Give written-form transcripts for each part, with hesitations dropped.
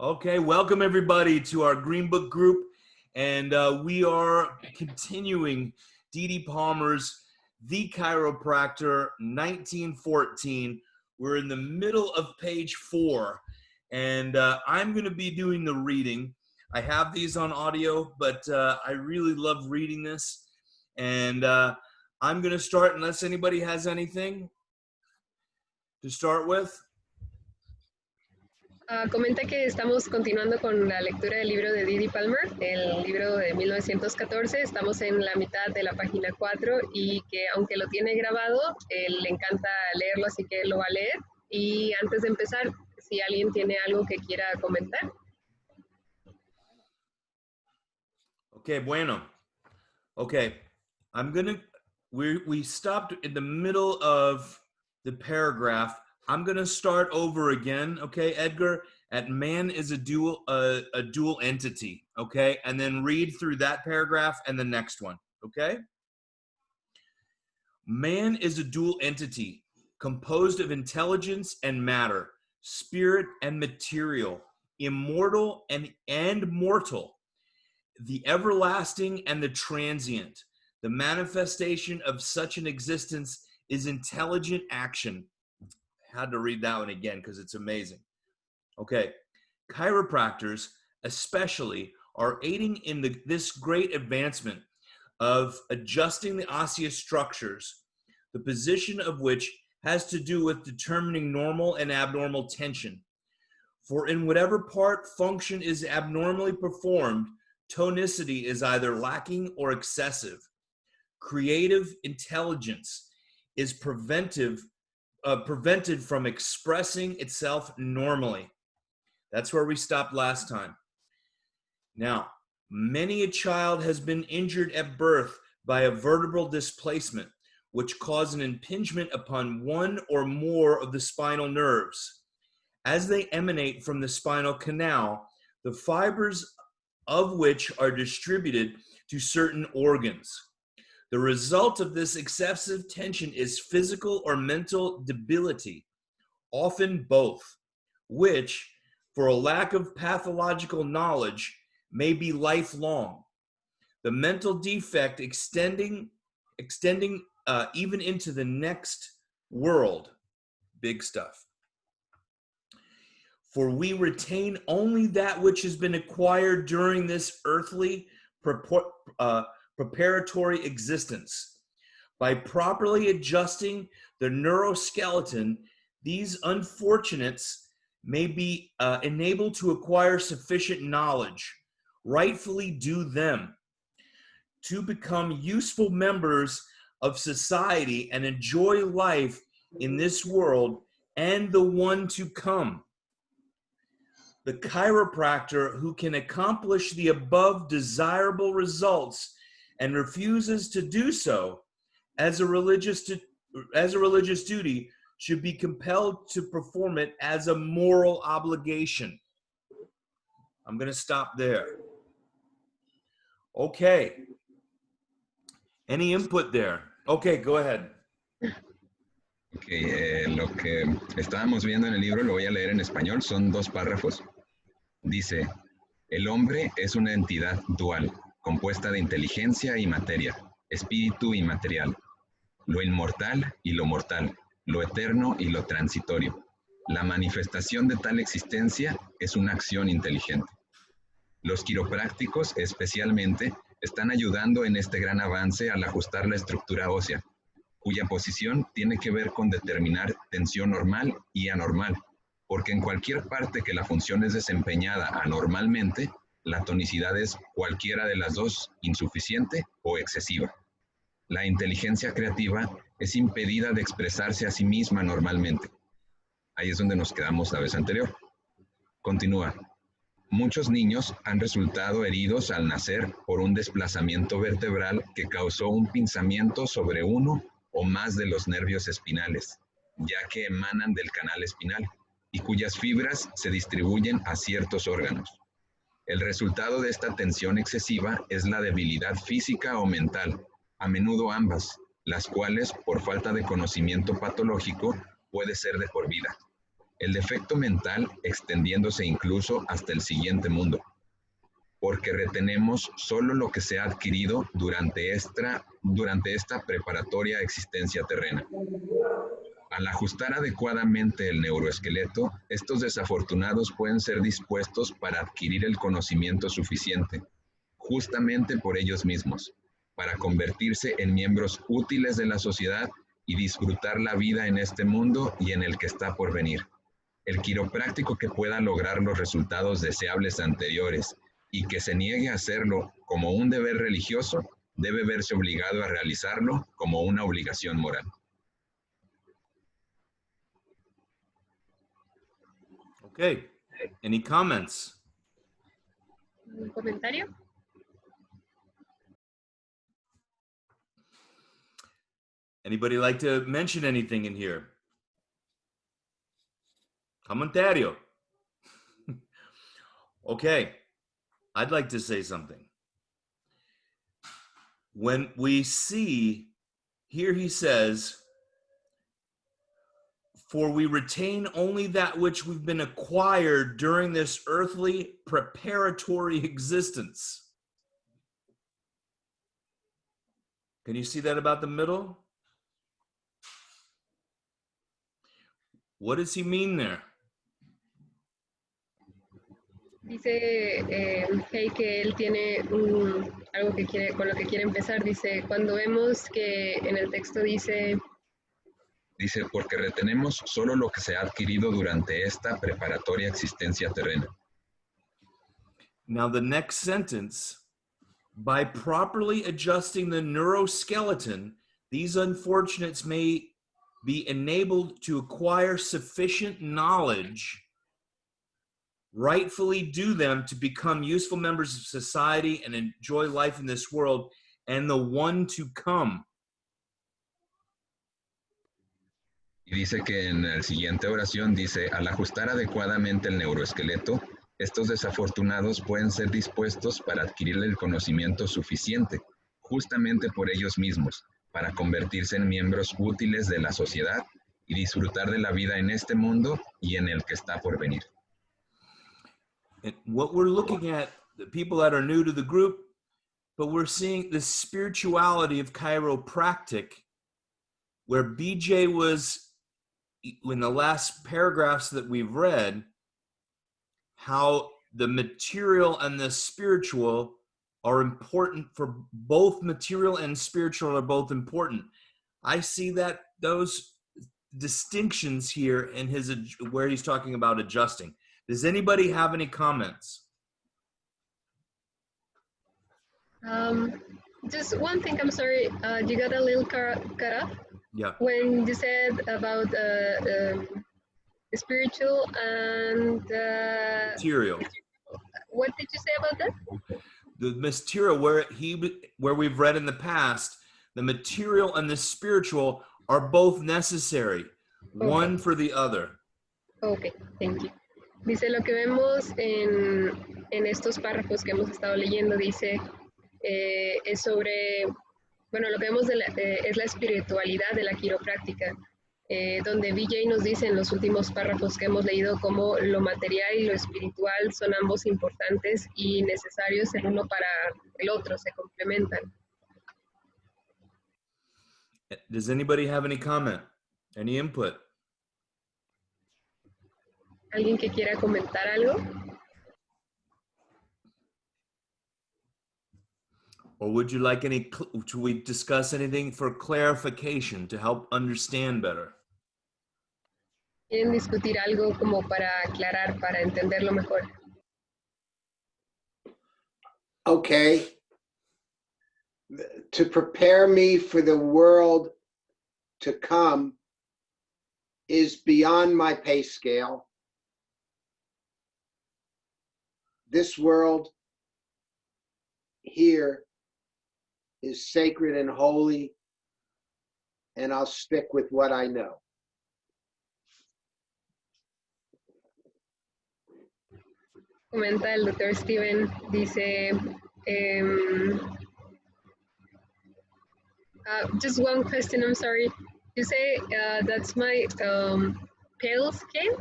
Okay, welcome everybody to our Green Book group. And we are continuing D.D. Palmer's The Chiropractor, 1914. We're in the middle of page 4. And I'm going to be doing the reading. I have these on audio, but I really love reading this. And I'm going to start, unless anybody has anything to start with. Comenta que estamos continuando con la lectura del libro de D.D. Palmer, el libro de 1914. Estamos en la mitad de la página 4 y que aunque lo tiene grabado, le encanta leerlo, así que lo va a leer. Y antes de empezar, si alguien tiene algo que quiera comentar. Okay, bueno. Okay, we stopped in the middle of the paragraph. I'm going to start over again, okay, Edgar, at man is a dual entity, okay? And then read through that paragraph and the next one, okay? Man is a dual entity composed of intelligence and matter, spirit and material, immortal and mortal, the everlasting and the transient. The manifestation of such an existence is intelligent action. Had to read that one again because it's amazing. Okay, chiropractors especially are aiding in this great advancement of adjusting the osseous structures, the position of which has to do with determining normal and abnormal tension. For in whatever part function is abnormally performed, tonicity is either lacking or excessive. Creative intelligence is prevented from expressing itself normally. That's where we stopped last time. Now, many a child has been injured at birth by a vertebral displacement, which caused an impingement upon one or more of the spinal nerves. As they emanate from the spinal canal, the fibers of which are distributed to certain organs. The result of this excessive tension is physical or mental debility, often both, which, for a lack of pathological knowledge, may be lifelong. The mental defect extending even into the next world. Big stuff. For we retain only that which has been acquired during this earthly preparatory existence. By properly adjusting the neuroskeleton, these unfortunates may be enabled to acquire sufficient knowledge, rightfully due them, to become useful members of society and enjoy life in this world and the one to come. The chiropractor who can accomplish the above desirable results and refuses to do so as a religious duty should be compelled to perform it as a moral obligation. I'm going to stop there. Okay. Any input there? Okay, go ahead. Okay, lo que estábamos viendo en el libro lo voy a leer en español, son 2 párrafos. Dice, el hombre es una entidad dual, compuesta de inteligencia y materia, espíritu y material, lo inmortal y lo mortal, lo eterno y lo transitorio. La manifestación de tal existencia es una acción inteligente. Los quiroprácticos, especialmente, están ayudando en este gran avance al ajustar la estructura ósea, cuya posición tiene que ver con determinar tensión normal y anormal, porque en cualquier parte que la función es desempeñada anormalmente, la tonicidad es cualquiera de las dos, insuficiente o excesiva. La inteligencia creativa es impedida de expresarse a sí misma normalmente. Ahí es donde nos quedamos la vez anterior. Continúa. Muchos niños han resultado heridos al nacer por un desplazamiento vertebral que causó un pinzamiento sobre uno o más de los nervios espinales, ya que emanan del canal espinal y cuyas fibras se distribuyen a ciertos órganos. El resultado de esta tensión excesiva es la debilidad física o mental, a menudo ambas, las cuales, por falta de conocimiento patológico, puede ser de por vida. el defecto mental extendiéndose incluso hasta el siguiente mundo, porque retenemos solo lo que se ha adquirido durante esta preparatoria existencia terrena. Al ajustar adecuadamente el neuroesqueleto, estos desafortunados pueden ser dispuestos para adquirir el conocimiento suficiente, justamente por ellos mismos, para convertirse en miembros útiles de la sociedad y disfrutar la vida en este mundo y en el que está por venir. El quiropráctico que pueda lograr los resultados deseables anteriores y que se niegue a hacerlo como un deber religioso, debe verse obligado a realizarlo como una obligación moral. Okay. Any comments? ¿Un comentario? Anybody like to mention anything in here? Comentario. Okay. I'd like to say something. When we see, here he says, for we retain only that which we've been acquired during this earthly preparatory existence. Can you see that about the middle? What does he mean there? Dice Haig que él tiene algo que quiere, con lo que quiere empezar. Dice, cuando vemos que en el texto dice, porque retenemos solo lo que se ha adquirido durante esta preparatoria existencia terrena. Now the next sentence, by properly adjusting the neuroskeleton, these unfortunates may be enabled to acquire sufficient knowledge rightfully due them to become useful members of society and enjoy life in this world and the one to come. Y dice que en la siguiente oración dice, al ajustar adecuadamente el neuroesqueleto, estos desafortunados pueden ser dispuestos para adquirir el conocimiento suficiente, justamente por ellos mismos, para convertirse en miembros útiles de la sociedad y disfrutar de la vida en este mundo y en el que está por venir. And what we're looking at, the people that are new to the group, but we're seeing the spirituality of chiropractic, where BJ was, in the last paragraphs that we've read, how the material and the spiritual are important for both material and spiritual are both important. I see that those distinctions here in his, where he's talking about adjusting. Does anybody have any comments? Just one thing, I'm sorry, you got a little cut off. Yeah. When you said about spiritual and Material. what did you say about that? The material, where we've read in the past, the material and the spiritual are both necessary, one for the other. Okay, thank you. Dice, lo que vemos en estos párrafos que hemos estado leyendo, dice, es sobre, bueno, lo que vemos es la espiritualidad de la quiropráctica, donde BJ nos dice en los últimos párrafos que hemos leído cómo lo material y lo espiritual son ambos importantes y necesarios el uno para el otro, se complementan. Does anybody have any comment? Any input? ¿Alguien que quiera comentar algo? Or would you like should we discuss anything for clarification to help understand better? ¿Quieren discutir algo como para aclarar, para entenderlo mejor? Okay. To prepare me for the world to come is beyond my pay scale. This world here is sacred and holy, and I'll stick with what I know. Comenta el Dr. Steven, dice, just one question, I'm sorry. You say that's my pale skin?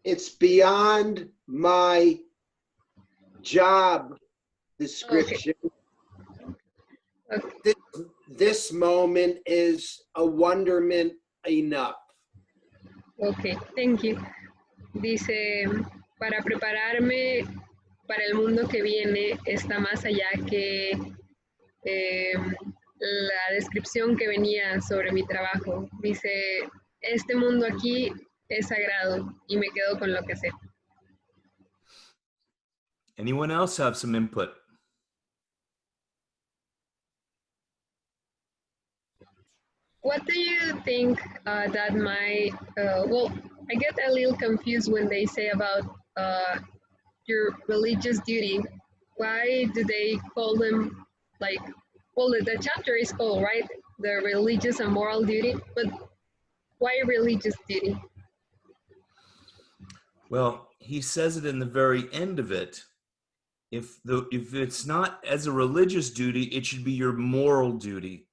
it's beyond my job description. Okay. This moment is a wonderment enough. Ok, thank you. Dice, para prepararme para el mundo que viene está más allá que la descripción que venía sobre mi trabajo. Dice, este mundo aquí es sagrado y me quedo con lo que sé. Anyone else have some input? What do you think that my, well, I get a little confused when they say about your religious duty. Why do they call them like, well, the chapter is called, right? The religious and moral duty, but why religious duty? Well, he says it in the very end of it. If it's not as a religious duty, it should be your moral duty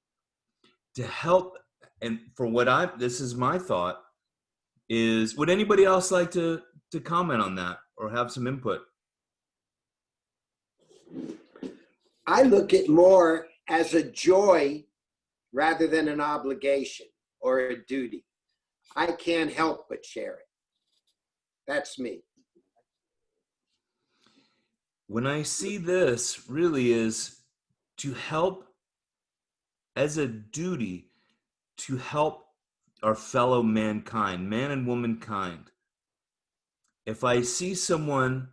to help. And for what this is my thought, is would anybody else like to comment on that or have some input? I look at more as a joy rather than an obligation or a duty. I can't help but share it. That's me. When I see this, really is to help as a duty to help our fellow mankind, man and womankind. If I see someone,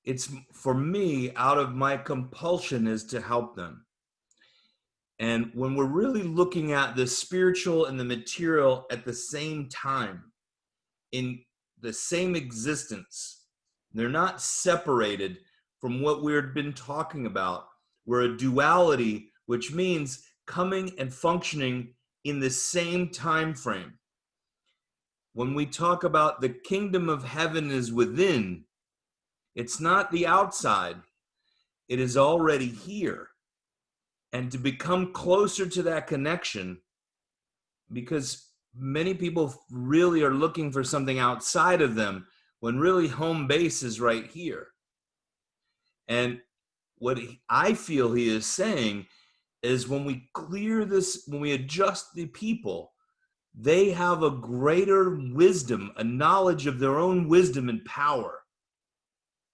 it's for me, out of my compulsion is to help them. And when we're really looking at the spiritual and the material at the same time, in the same existence, they're not separated from what we've been talking about. We're a duality, which means coming and functioning in the same time frame. When we talk about the kingdom of heaven is within, it's not the outside. It is already here. And to become closer to that connection, because many people really are looking for something outside of them, when really home base is right here. And what I feel he is saying is when we clear this, when we adjust the people, they have a greater wisdom, a knowledge of their own wisdom and power.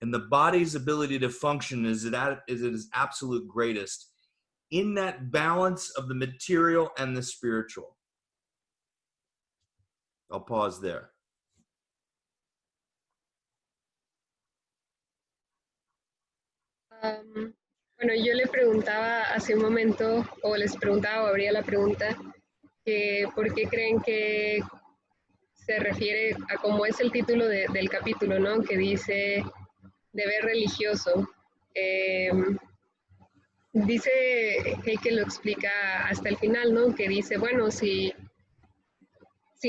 And the body's ability to function is at its absolute greatest in that balance of the material and the spiritual. I'll pause there. Bueno, yo le preguntaba hace un momento, o les preguntaba, o abría la pregunta, que por qué creen que se refiere a cómo es el título del capítulo, ¿no? Que dice deber religioso. Dice Haig que lo explica hasta el final, ¿no? Que dice, bueno, si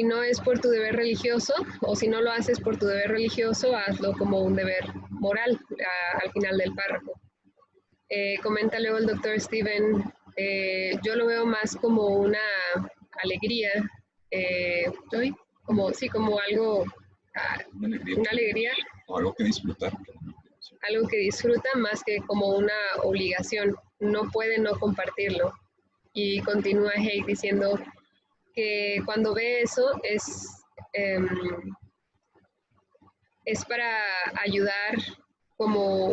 no es por tu deber religioso, o si no lo haces por tu deber religioso, hazlo como un deber moral al final del párrafo. Comenta luego el doctor Steven, yo lo veo más como una alegría, como algo, una alegría, o algo que disfrutar. Algo que disfruta más que como una obligación, no puede no compartirlo. Y continúa Haig diciendo que cuando ve eso es para ayudar como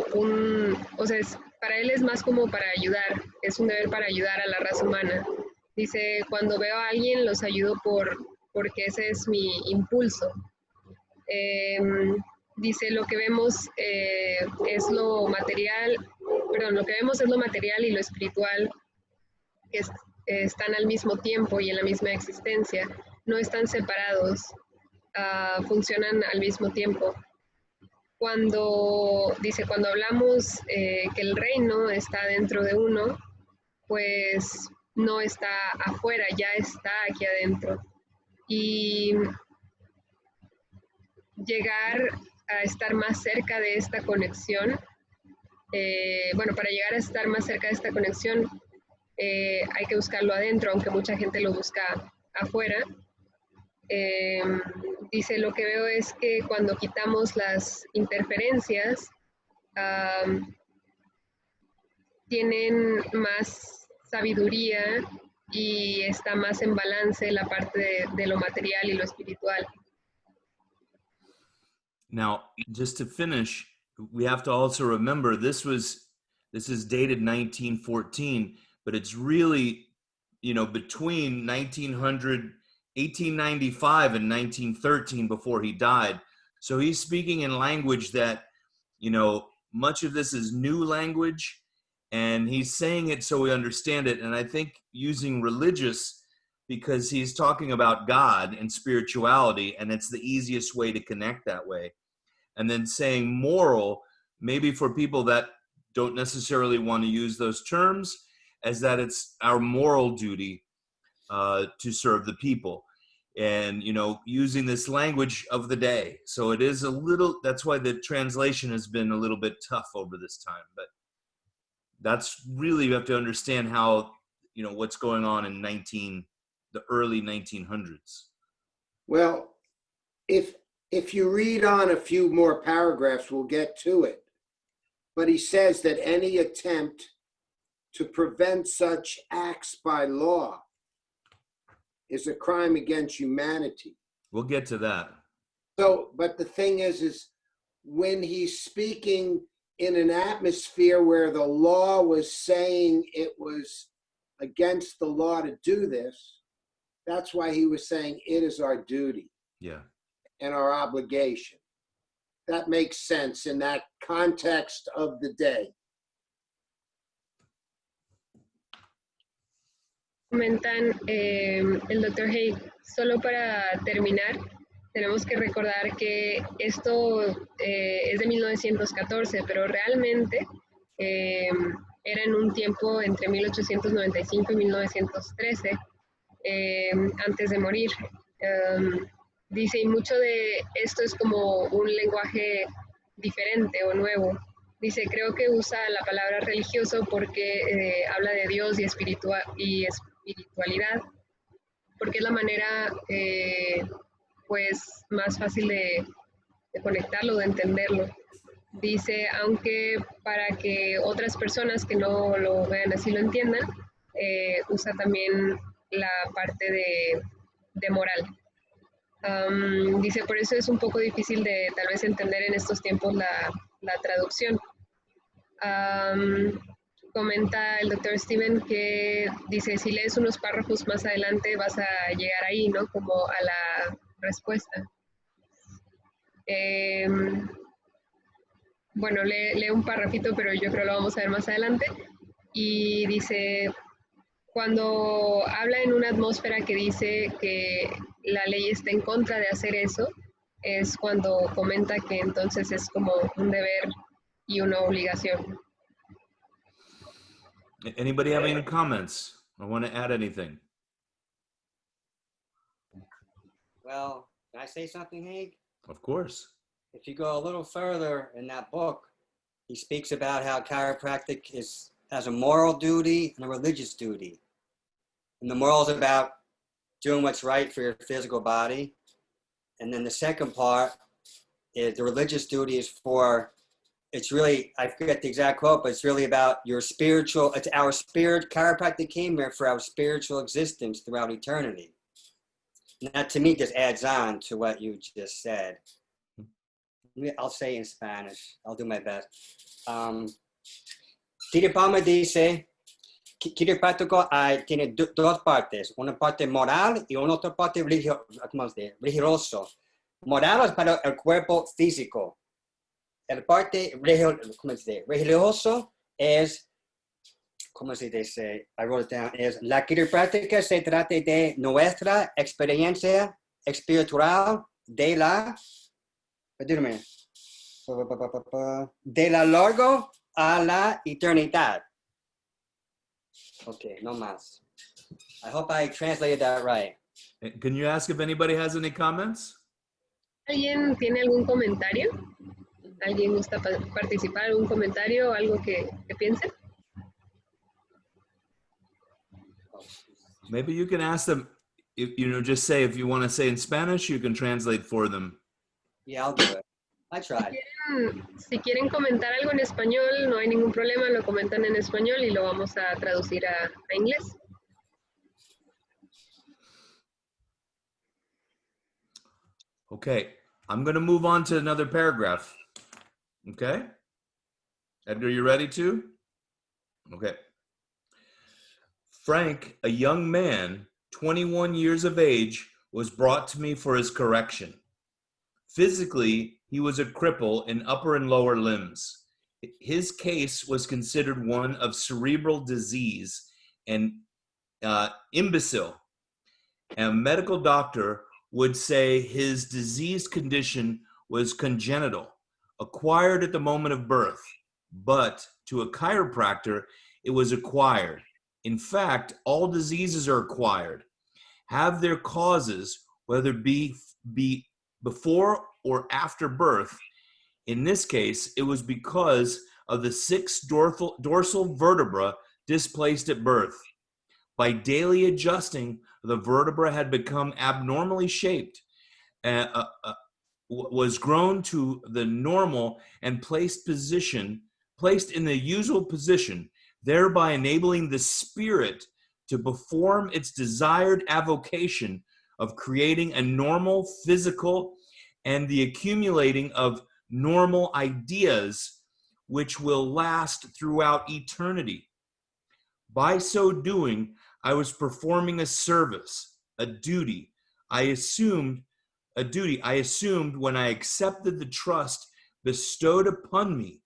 o sea, para él es más como para ayudar, es un deber para ayudar a la raza humana. Dice, cuando veo a alguien los ayudo porque ese es mi impulso. Dice, lo que vemos es lo material, lo que vemos es lo material y lo espiritual, que están al mismo tiempo y en la misma existencia, no están separados, funcionan al mismo tiempo. Cuando hablamos que el reino está dentro de uno, pues no está afuera, ya está aquí adentro. Y llegar a estar más cerca de esta conexión, para llegar a estar más cerca de esta conexión, hay que buscarlo adentro, aunque mucha gente lo busca afuera. dice, lo que veo es que cuando quitamos las interferencias, tienen más sabiduría y está más en balance la parte de lo material y lo espiritual. Now, just to finish, we have to also remember this is dated 1914, but it's really, between 1895 and 1913 before he died. So he's speaking in language that, much of this is new language, and he's saying it so we understand it. And I think using religious, because he's talking about God and spirituality, and it's the easiest way to connect that way. And then saying moral, maybe for people that don't necessarily want to use those terms, as that it's our moral duty to serve the people. And, using this language of the day. So it is that's why the translation has been a little bit tough over this time. But that's really, you have to understand how, what's going on in the early 1900s. Well, if you read on a few more paragraphs, we'll get to it. But he says that any attempt to prevent such acts by law is a crime against humanity. We'll get to that. So, but the thing is when he's speaking in an atmosphere where the law was saying it was against the law to do this, that's why he was saying it is our duty. Yeah. And our obligation. That makes sense in that context of the day. Comentan el Dr. Haig, solo para terminar, tenemos que recordar que esto es de 1914, pero realmente era en un tiempo entre 1895 y 1913, antes de morir. Dice, y mucho de esto es como un lenguaje diferente o nuevo. Dice, creo que usa la palabra religioso porque habla de Dios y espiritualidad, porque es la manera pues más fácil de conectarlo, de entenderlo. Dice, aunque para que otras personas que no lo vean así lo entiendan, usa también la parte de moral. Dice, por eso es un poco difícil de tal vez entender en estos tiempos la traducción. Comenta el doctor Steven que dice, si lees unos párrafos más adelante vas a llegar ahí, ¿no? Como a la respuesta. Bueno, lee un párrafito, pero yo creo que lo vamos a ver más adelante. Y dice, cuando habla en una atmósfera que dice que la ley está en contra de hacer eso, es cuando comenta que entonces es como un deber y una obligación. Anybody have any comments? I want to add anything. Well, can I say something, Haig? Of course. If you go a little further in that book, he speaks about how chiropractic has a moral duty and a religious duty. And the moral is about doing what's right for your physical body. And then the second part is the religious duty is for, it's really, I forget the exact quote, but it's really about your spiritual, it's our spirit. Chiropractic came here for our spiritual existence throughout eternity. And that to me just adds on to what you just said. I'll say in Spanish. I'll do my best. Chiropractor dice, chiropractico tiene dos partes, una parte moral y una otra parte religioso. Moral es para el cuerpo físico. El parte religioso es, ¿cómo se dice? I wrote it down. Es la chiropráctica se trata de nuestra experiencia espiritual de la largo a la eternidad. Okay, no más. I hope I translated that right. Can you ask if anybody has any comments? ¿Alguien tiene algún comentario? ¿Alguien gusta participar? ¿Algún comentario? ¿Algo que piense? Maybe you can ask them. just say, if you want to say in Spanish, you can translate for them. Yeah, I'll do it. I tried. Si quieren comentar algo en español, no hay ningún problema, lo comentan en español y lo vamos a traducir a inglés. Okay, I'm going to move on to another paragraph. Okay? Edgar, you ready to? Okay. Frank, a young man, 21 years of age, was brought to me for his correction. Physically, he was a cripple in upper and lower limbs. His case was considered one of cerebral disease and imbecile. A medical doctor would say his disease condition was congenital, acquired at the moment of birth, but to a chiropractor, it was acquired. In fact, all diseases are acquired, have their causes, whether be before or after birth. In this case, it was because of the 6 dorsal vertebra displaced at birth. By daily adjusting, the vertebra had become abnormally shaped, was grown to the normal and placed in the usual position, thereby enabling the spirit to perform its desired avocation of creating a normal physical and the accumulating of normal ideas which will last throughout eternity. By so doing, I was performing a service, a duty I assumed when I accepted the trust bestowed upon me.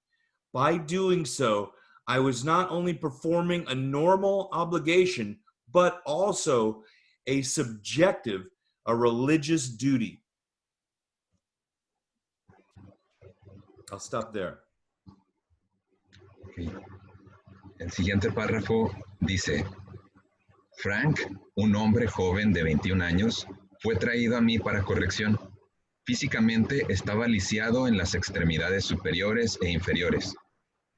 By doing so, I was not only performing a normal obligation, but also a religious duty. I'll stop there. Okay. El siguiente párrafo dice, Frank, un hombre joven de 21 años, fue traído a mí para corrección. Físicamente estaba lisiado en las extremidades superiores e inferiores.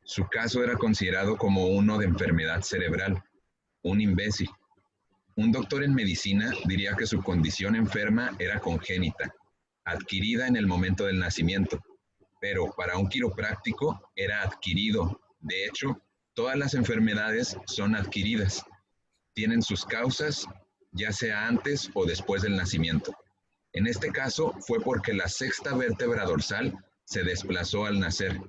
Su caso era considerado como uno de enfermedad cerebral, un imbécil. Un doctor en medicina diría que su condición enferma era congénita, adquirida en el momento del nacimiento, pero para un quiropráctico era adquirido. De hecho, todas las enfermedades son adquiridas. Tienen sus causas, ya sea antes o después del nacimiento. En este caso fue porque la 6ª vértebra dorsal se desplazó al nacer.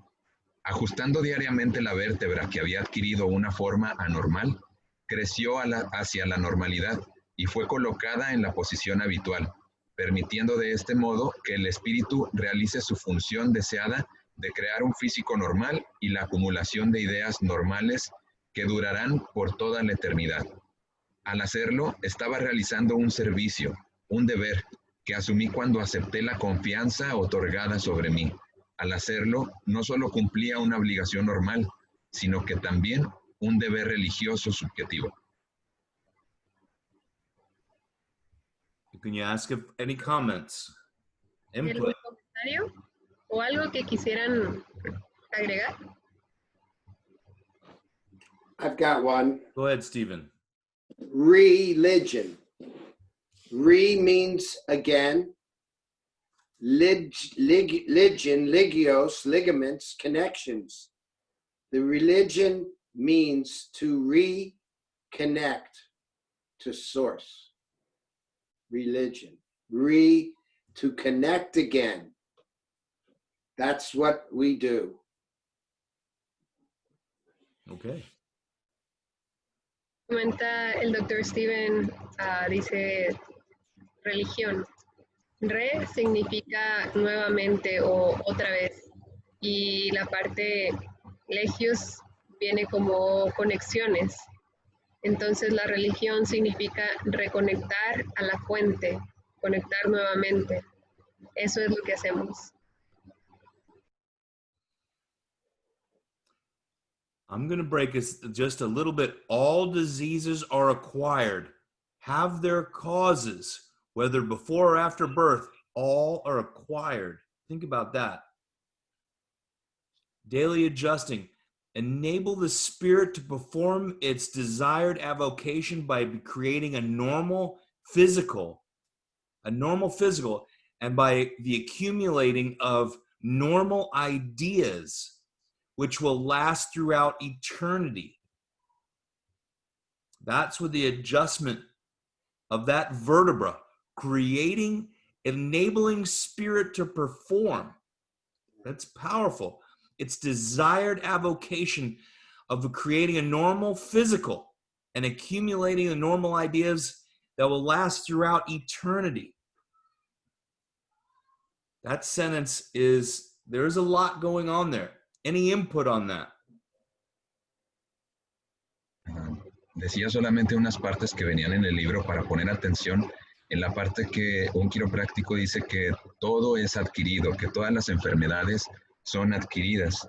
Ajustando diariamente la vértebra que había adquirido una forma anormal, creció hacia la normalidad y fue colocada en la posición habitual, permitiendo de este modo que el espíritu realice su función deseada de crear un físico normal y la acumulación de ideas normales que durarán por toda la eternidad. Al hacerlo, estaba realizando un servicio, un deber, que asumí cuando acepté la confianza otorgada sobre mí. Al hacerlo, no solo cumplía una obligación normal, sino que también un deber religioso subjetivo. Can you ask if any comments? ¿Algún Input. comentario o algo que quisieran agregar? I've got one. Go ahead, Stephen. Religion. Re means again. Ligios, ligaments, connections. The religion means to reconnect to source. Religion. To connect again. That's what we do. Okay. Comenta el doctor Steven, dice religión. Re significa nuevamente o otra vez. Y la parte legios viene como conexiones. Entonces la religión significa reconectar a la fuente, conectar nuevamente. Eso es lo que hacemos. I'm going to break this just a little bit. All diseases are acquired, have their causes, whether before or after birth, all are acquired. Think about that. Daily adjusting. Enable the spirit to perform its desired avocation by creating a normal physical, and by the accumulating of normal ideas which will last throughout eternity. That's with the adjustment of that vertebra, creating, enabling spirit to perform. That's powerful. It's desired avocation of creating a normal physical and accumulating the normal ideas that will last throughout eternity. That sentence is, there's a lot going on there. Any input on that? Decía solamente unas partes que venían en el libro para poner atención en la parte que un quiropráctico dice que todo es adquirido, que todas las enfermedades son adquiridas.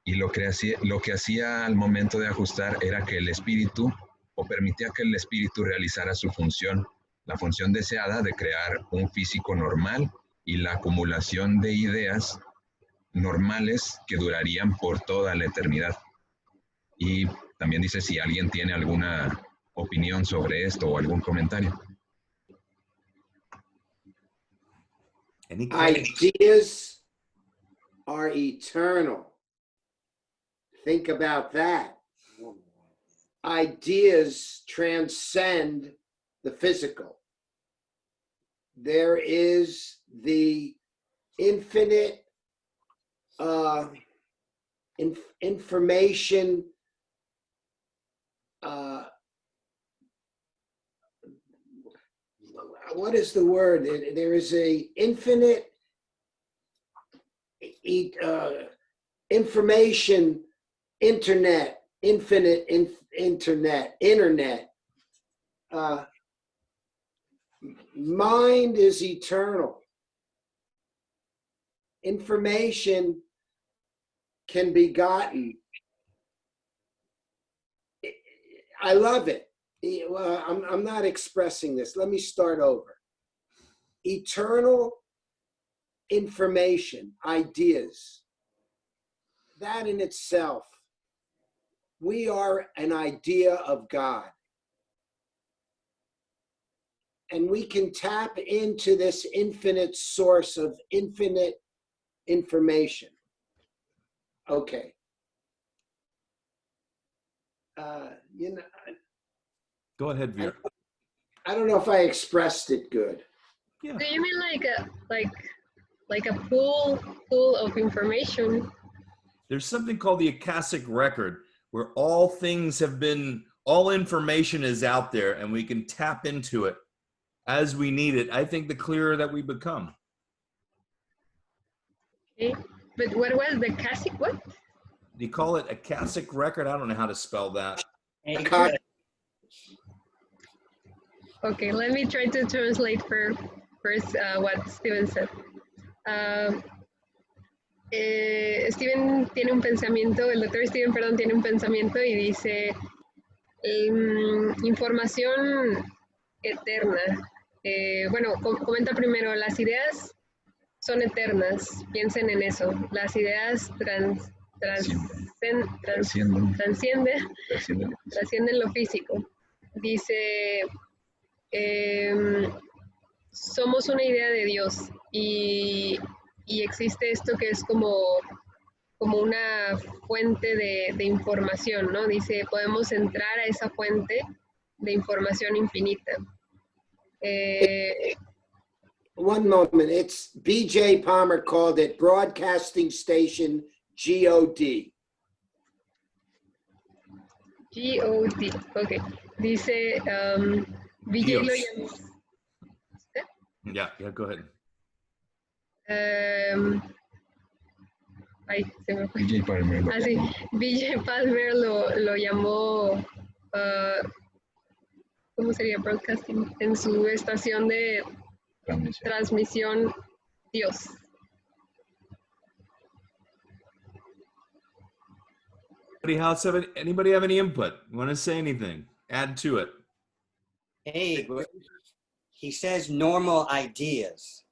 Y lo que hacía al momento de ajustar era que el espíritu, o permitía que el espíritu realizara su función, la función deseada de crear un físico normal y la acumulación de ideas normales que durarían por toda la eternidad. Y también dice si alguien tiene alguna opinión sobre esto o algún comentario. Ideas are eternal. Think about that. Ideas transcend the physical. There is the infinite information what is the word? There is a infinite information, internet, infinite internet. Mind is eternal. Information can be gotten. I love it. Well, I'm not expressing this. Let me start over. Eternal information, ideas, that in itself, we are an idea of God. And we can tap into this infinite source of infinite information. Okay. Go ahead, Vera. I don't know if I expressed it good. Yeah. Do you mean like a pool of information? There's something called the Akashic record, where all information is out there and we can tap into it as we need it. I think the clearer that we become. Okay. But what was the Akashic what? Do you call it Akashic record? I don't know how to spell that. Okay, let me try to translate first what Steven said. Steven tiene un pensamiento, el doctor Steven, perdón, tiene un pensamiento y dice información eterna. Bueno, comenta primero, las ideas son eternas, piensen en eso. Las ideas trascienden lo físico. Dice, somos una idea de Dios y existe esto que es como una fuente de información, ¿no? Dice, podemos entrar a esa fuente de información infinita. One moment, it's B.J. Palmer called it Broadcasting Station G.O.D. G.O.D. Ok. Dice, BJ lo llamó. Yeah, go ahead. Ay, se me fue. BJ Palmer. Sí, BJ Palmer lo llamó, ¿cómo sería broadcasting? En su estación de transmisión Dios. Anybody have any input? Want to say anything? Add to it. Hey, he says normal ideas.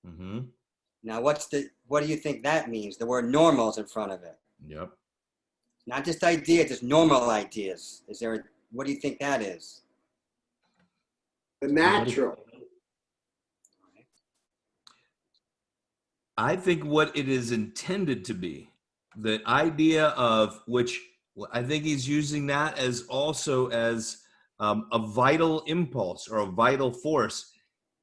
Mm-hmm. Now, what do you think that means? The word normal is in front of it. Yep. Not just ideas, just normal ideas. What do you think that is? The natural. I think what it is intended to be, the idea of which I think he's using that as also as a vital impulse or a vital force,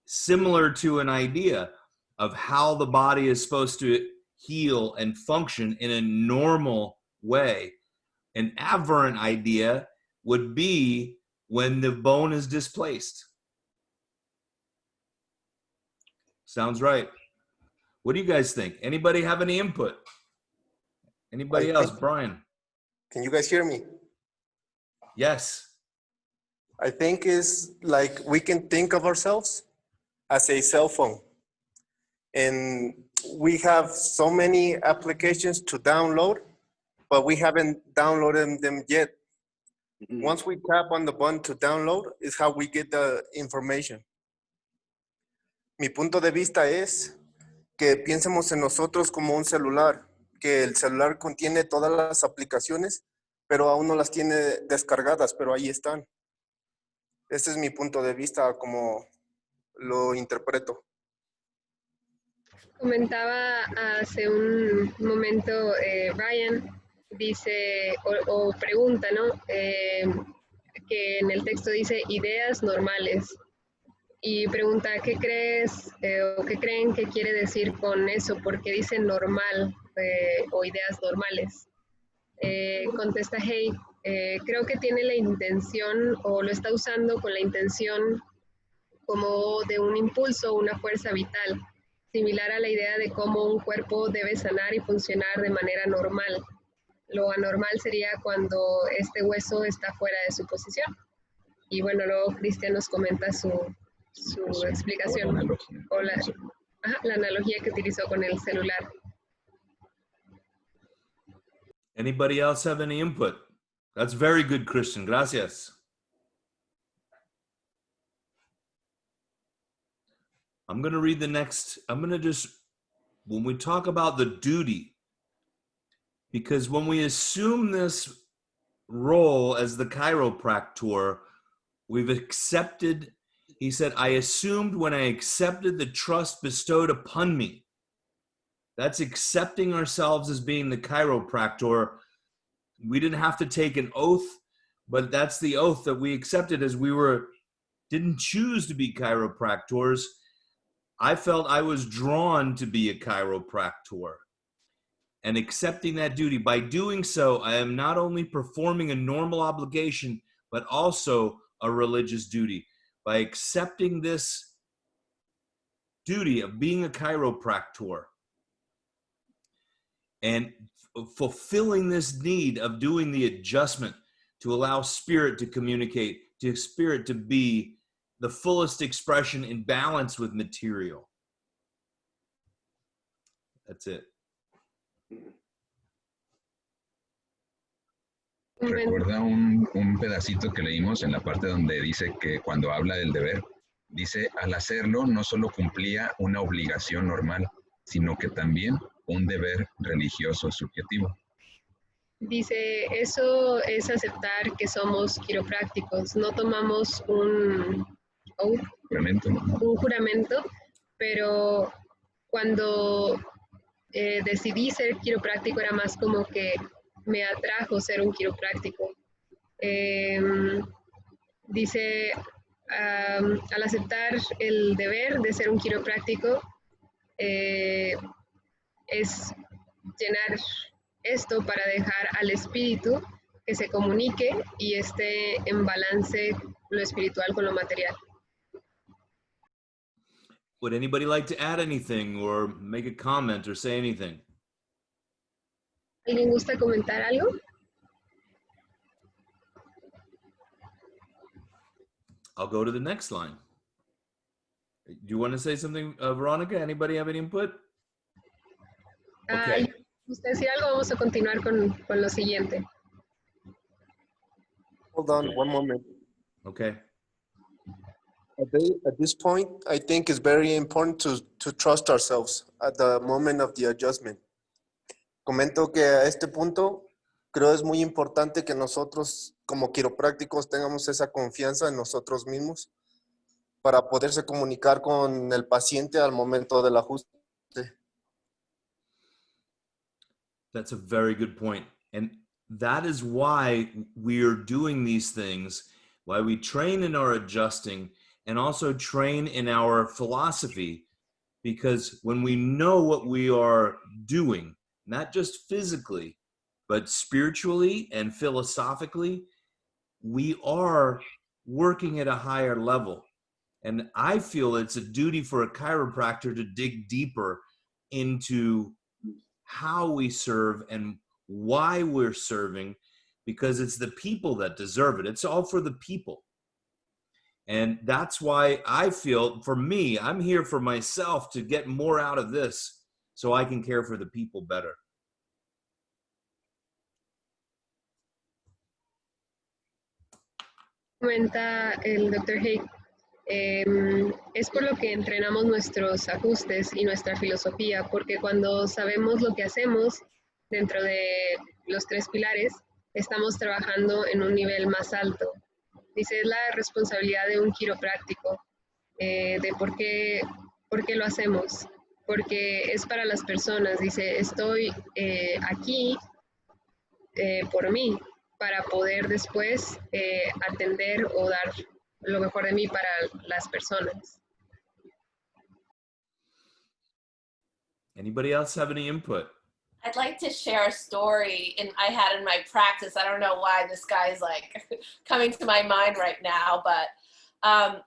similar to an idea of how the body is supposed to heal and function in a normal way. An aberrant idea would be when the bone is displaced. Sounds right. What do you guys think? Anybody have any input? Anybody else? Brian? Can you guys hear me? Yes. I think it's like we can think of ourselves as a cell phone. And we have so many applications to download, but we haven't downloaded them yet. Mhm. Once we tap on the button to download is how we get the information. Mi punto de vista es que piensemos en nosotros como un celular, que el celular contiene todas las aplicaciones, pero aún no las tiene descargadas, pero ahí están. Ese es mi punto de vista, como lo interpreto. Comentaba hace un momento Brian, dice o pregunta, ¿no? Que en el texto dice ideas normales. Y pregunta, ¿qué crees o qué creen que quiere decir con eso? Porque dice normal o ideas normales. Contesta Haig, creo que tiene la intención o lo está usando con la intención como de un impulso, una fuerza vital, similar a la idea de cómo un cuerpo debe sanar y funcionar de manera normal. Lo anormal sería cuando este hueso está fuera de su posición. Y bueno, luego Cristian nos comenta su explicación o la analogía que utilizó con el celular. Anybody else have any input? That's very good, Christian. Gracias. I'm going to read the next. I'm going to just, when we talk about the duty, because when we assume this role as the chiropractor, we've accepted, he said, I assumed when I accepted the trust bestowed upon me. That's accepting ourselves as being the chiropractor. We didn't have to take an oath, but that's the oath that we accepted as we didn't choose to be chiropractors. I felt I was drawn to be a chiropractor and accepting that duty. By doing so, I am not only performing a normal obligation, but also a religious duty. By accepting this duty of being a chiropractor and fulfilling this need of doing the adjustment to allow spirit to communicate, to spirit to be the fullest expression in balance with material. That's it. Recuerda un pedacito que leímos en la parte donde dice que cuando habla del deber, dice, al hacerlo no solo cumplía una obligación normal, sino que también un deber religioso subjetivo. Dice, eso es aceptar que somos quiroprácticos. No tomamos un juramento, pero cuando decidí ser quiropráctico era más como que me atrajo ser un quiropráctico. Dice, al aceptar el deber de ser un quiropráctico, es llenar esto para dejar al espíritu que se comunique y esté en balance lo espiritual con lo material. Would anybody like to add anything or make a comment or say anything? ¿Alguien gusta comentar algo? I'll go to the next line. Do you want to say something, Veronica? Anybody have any input? Okay. ¿Gusta decir algo? Vamos a continuar con lo siguiente. Hold on one moment. Okay. At this point, I think it's very important to trust ourselves at the moment of the adjustment. Comento que a este punto creo es muy importante que nosotros como quiroprácticos tengamos esa confianza en nosotros mismos para poderse comunicar con el paciente al momento del ajuste. That's a very good point. And that is why we're doing these things, why we train in our adjusting and also train in our philosophy. Because when we know what we are doing, not just physically, but spiritually and philosophically, we are working at a higher level. And I feel it's a duty for a chiropractor to dig deeper into how we serve and why we're serving, because it's the people that deserve it. It's all for the people. And that's why I feel, for me, I'm here for myself to get more out of this so I can care for the people better. Comenta el Dr. Haig, es por lo que entrenamos nuestros ajustes y nuestra filosofía, porque cuando sabemos lo que hacemos dentro de los 3 pilares, estamos trabajando en un nivel más alto. Dice, es la responsabilidad de un quiropráctico, de por qué lo hacemos, porque es para las personas. Dice, estoy aquí por mí, para poder después atender o dar lo mejor de mí para las personas. Anybody else have any input? I'd like to share a story I had in my practice. I don't know why this guy's like coming to my mind right now, but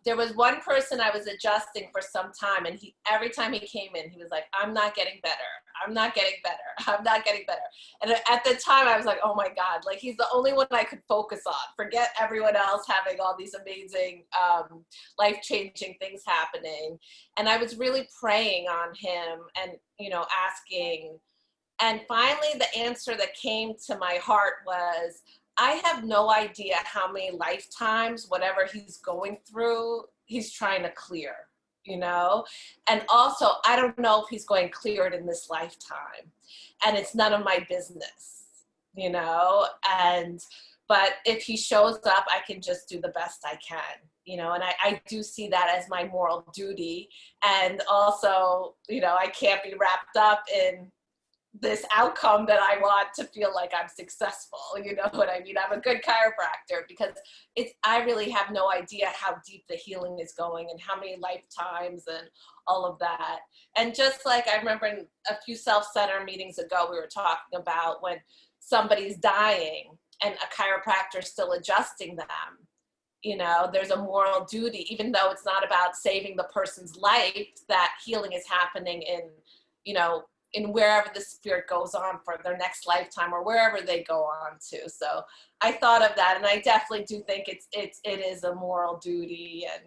there was one person I was adjusting for some time, and every time he came in, he was like, I'm not getting better. I'm not getting better. I'm not getting better. And at the time I was like, oh my God, like he's the only one I could focus on. Forget everyone else having all these amazing, life-changing things happening. And I was really praying on him and, asking. And finally, the answer that came to my heart was, I have no idea how many lifetimes, whatever he's going through, he's trying to clear, And also, I don't know if he's going to clear it in this lifetime. And it's none of my business, But if he shows up, I can just do the best I can, And I do see that as my moral duty. And also, I can't be wrapped up in this outcome that I want to feel like I'm successful. You know what I mean? I'm a good chiropractor because I really have no idea how deep the healing is going and how many lifetimes and all of that. And just like I remember in a few self-center meetings ago, we were talking about when somebody's dying and a chiropractor is still adjusting them. There's a moral duty, even though it's not about saving the person's life, that healing is happening in wherever the spirit goes on for their next lifetime or wherever they go on to. So I thought of that, and I definitely do think it is a moral duty, and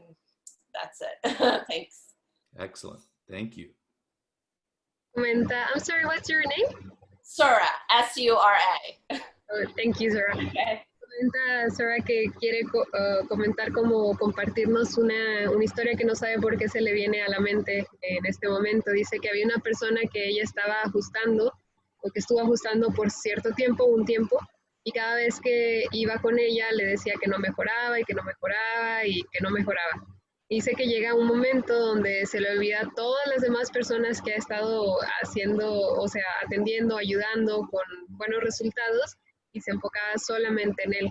that's it. Thanks. Excellent. Thank you. Comenta, I'm sorry, what's your name? Sura, S-U-R-A. Oh, thank you, Sura. Okay. Comenta Sora que quiere comentar compartirnos una historia que no sabe por qué se le viene a la mente en este momento. Dice que había una persona que ella estaba ajustando o que estuvo ajustando por un tiempo, y cada vez que iba con ella le decía que no mejoraba y que no mejoraba y que no mejoraba. Dice que llega un momento donde se le olvida todas las demás personas que ha estado atendiendo, ayudando con buenos resultados, y se enfocaba solamente en él,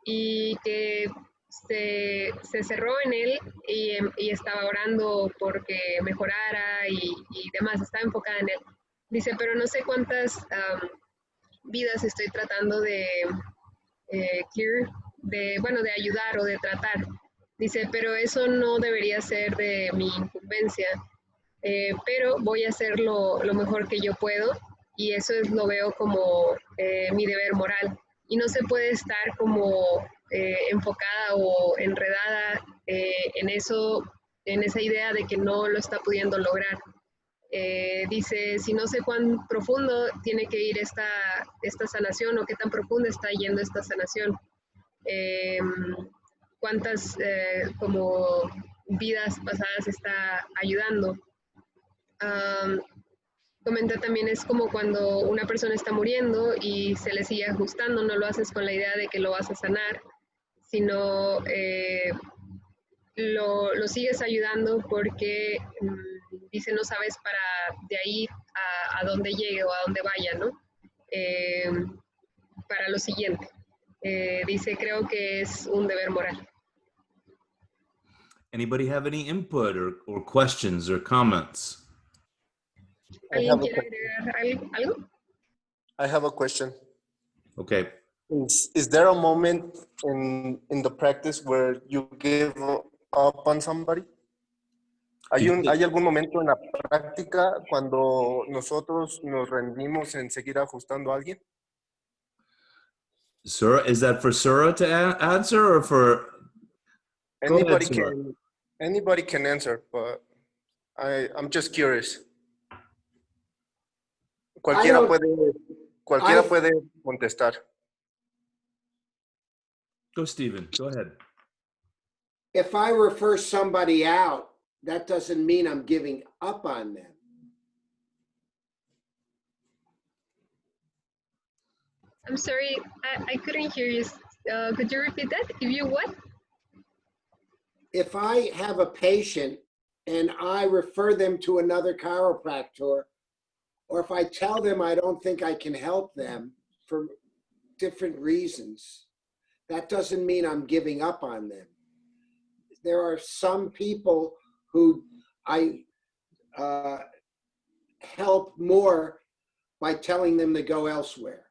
y que se cerró en él y estaba orando porque mejorara y demás, estaba enfocada en él. Dice, pero no sé cuántas vidas estoy tratando de cure, de ayudar o de tratar. Dice, pero eso no debería ser de mi incumbencia, pero voy a hacer lo mejor que yo puedo, y eso lo veo como mi deber moral. Y no se puede estar como enfocada o enredada en esa idea de que no lo está pudiendo lograr. Dice, si no sé cuán profundo tiene que ir esta sanación, o qué tan profunda está yendo esta sanación. Cuántas como vidas pasadas está ayudando. Comenta también, es como cuando una persona está muriendo y se le sigue ajustando, no lo haces con la idea de que lo vas a sanar, sino lo sigues ayudando porque dice no sabes para de ahí a dónde llegue o a dónde vaya, ¿no? Para lo siguiente. Dice, creo que es un deber moral. Anybody have any input or questions or comments? ¿Alguien quiere agregar algo? I have a question. Okay. Is there a moment in the practice where you give up on somebody? ¿Hay algún momento en la práctica cuando nosotros nos rendimos en seguir ajustando a alguien? Sura, is that for Sura to answer or for... Anybody can answer, but I'm just curious. Cualquiera puede contestar. Go, Stephen. Go ahead. If I refer somebody out, that doesn't mean I'm giving up on them. I'm sorry, I couldn't hear you. Could you repeat that? If you what? If I have a patient and I refer them to another chiropractor, or if I tell them I don't think I can help them for different reasons, that doesn't mean I'm giving up on them. There are some people who I help more by telling them to go elsewhere.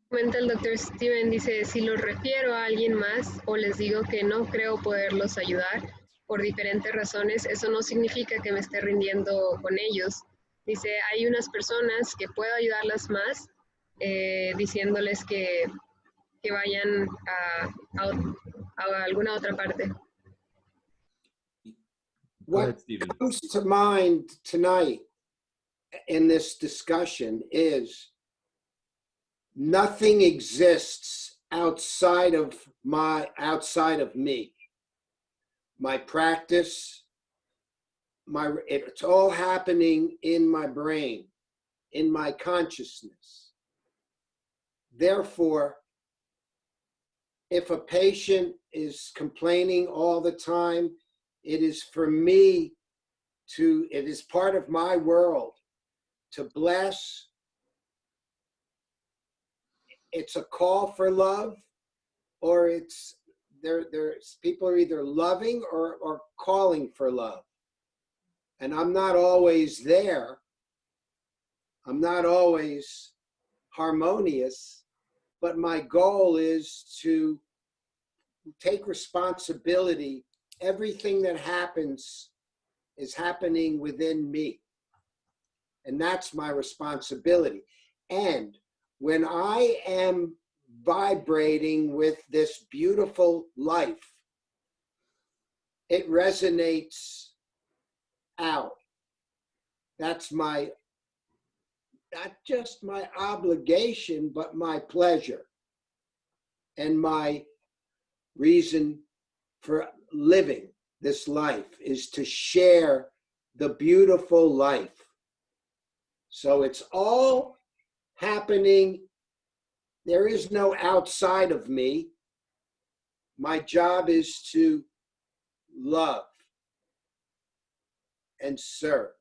Comenta el doctor Steven, dice, si los refiero a alguien más o les digo que no creo poderlos ayudar por diferentes razones, eso no significa que me esté rindiendo con ellos. Dice, hay unas personas que puedo ayudarlas más diciéndoles que vayan a alguna otra parte. What comes to mind tonight in this discussion is nothing exists outside of me. My practice, it's all happening in my brain, in my consciousness. Therefore, if a patient is complaining all the time, it is for me it is part of my world to bless. It's a call for love, or there's people are either loving or calling for love. And I'm not always there. I'm not always harmonious, but my goal is to take responsibility. Everything that happens is happening within me. And that's my responsibility. And when I am vibrating with this beautiful life, it resonates out. That's not just my obligation, but my pleasure and my reason for living this life is to share the beautiful life. So it's all happening. There is no outside of me. My job is to love and serve.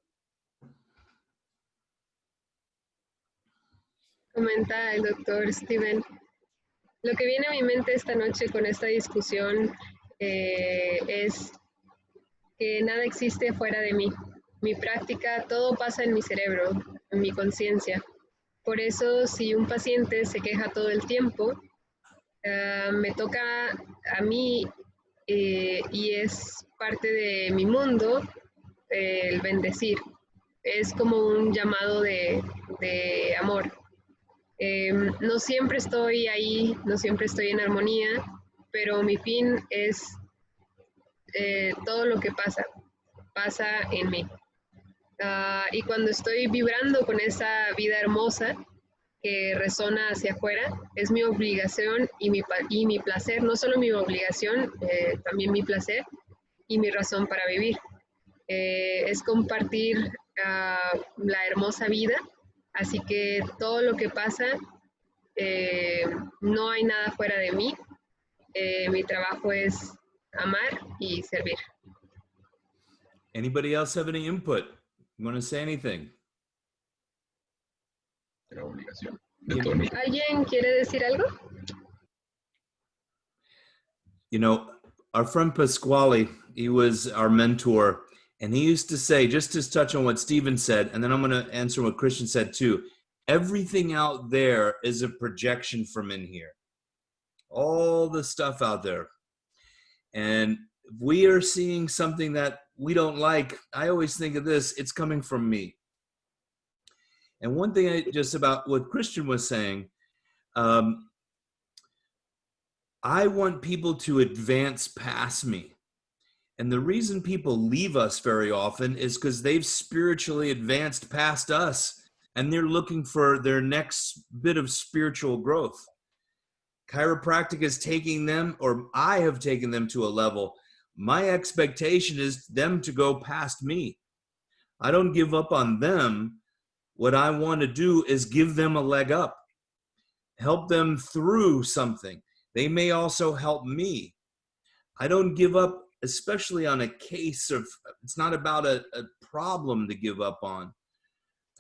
Comenta el doctor Steven. Lo que viene a mi mente esta noche con esta discusión es que nada existe fuera de mí. Mi práctica, todo pasa en mi cerebro, en mi conciencia. Por eso, si un paciente se queja todo el tiempo, me toca a mí y es parte de mi mundo el bendecir. Es como un llamado de amor. No siempre estoy ahí, no siempre estoy en armonía, pero mi fin es todo lo que pasa en mí. Y cuando estoy vibrando con esa vida hermosa que resona hacia afuera, es mi obligación y mi placer, no solo mi obligación, también mi placer y mi razón para vivir. Es compartir la hermosa vida, así que todo lo que pasa no hay nada fuera de mí. Mi trabajo es amar y servir. Anybody else have any input? You want to say anything? Era obligación de todos. ¿Alguien quiere decir algo? You know, our friend Pasquale, he was our mentor, and he used to say, just to touch on what Stephen said, and then I'm going to answer what Christian said too, everything out there is a projection from in here. All the stuff out there. And if we are seeing something that we don't like, I always think of this, it's coming from me. And one thing just about what Christian was saying, I want people to advance past me. And the reason people leave us very often is because they've spiritually advanced past us and they're looking for their next bit of spiritual growth. Chiropractic is taking them, or I have taken them to a level. My expectation is them to go past me. I don't give up on them. What I want to do is give them a leg up, help them through something. They may also help me. I don't give up, especially on a case of, it's not about a problem to give up on.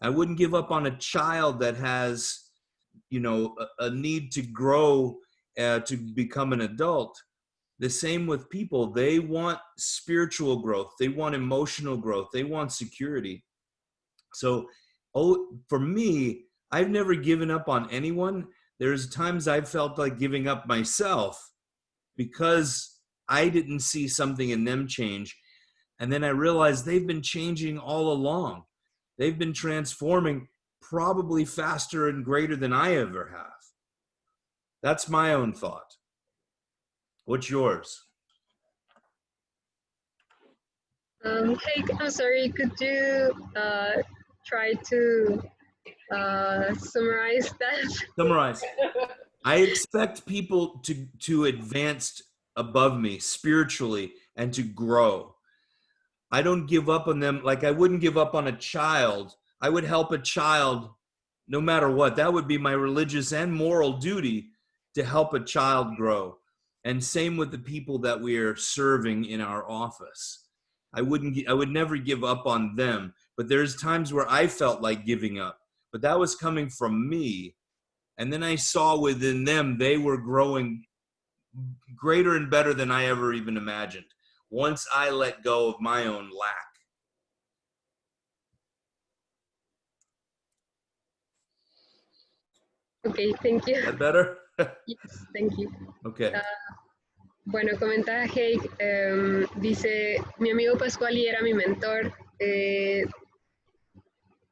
I wouldn't give up on a child that has, you know, a need to grow to become an adult. The same with people. They want spiritual growth. They want emotional growth. They want security. So, for me, I've never given up on anyone. There's times I've felt like giving up myself because I didn't see something in them change. And then I realized they've been changing all along. They've been transforming probably faster and greater than I ever have. That's my own thought. What's yours? Haig, I'm sorry, could you try to summarize that? Summarize. I expect people to advance above me spiritually and to grow. I don't give up on them like I wouldn't give up on a child. I would help a child no matter what. That would be my religious and moral duty, to help a child grow. And same with the people that we are serving in our office. I would never give up on them, but there's times where I felt like giving up, but that was coming from me. And then I saw within them, they were growing greater and better than I ever even imagined, once I let go of my own lack. Okay, thank you. Is that better? Yes, thank you. Okay. Bueno, comenta Haig, dice, mi amigo Pasquale era mi mentor.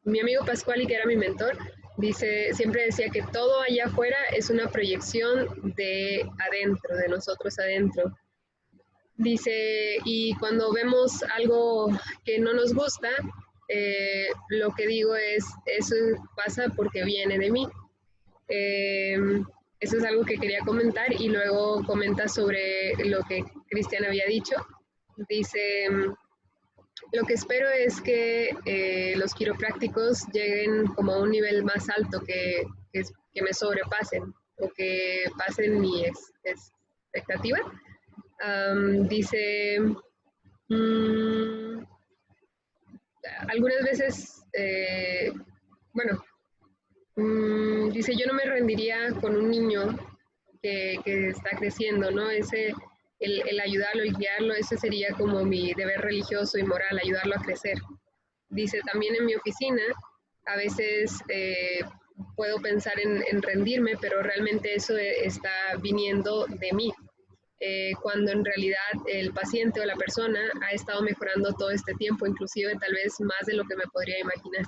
Mi amigo Pasquale, que era mi mentor, dice, siempre decía que todo allá afuera es una proyección de adentro, de nosotros adentro. Dice, y cuando vemos algo que no nos gusta, lo que digo es, eso pasa porque viene de mí. Eso es algo que quería comentar, y luego comenta sobre lo que Cristian había dicho. Dice, lo que espero es que los quiroprácticos lleguen como a un nivel más alto, que me sobrepasen o que pasen mi expectativa. Dice, algunas veces, bueno, dice, yo no me rendiría con un niño que está creciendo, ¿no? El ayudarlo, el guiarlo, ese sería como mi deber religioso y moral, ayudarlo a crecer. Dice, también en mi oficina, a veces puedo pensar en rendirme, pero realmente eso está viniendo de mí. Cuando en realidad el paciente o la persona ha estado mejorando todo este tiempo, inclusive tal vez más de lo que me podría imaginar.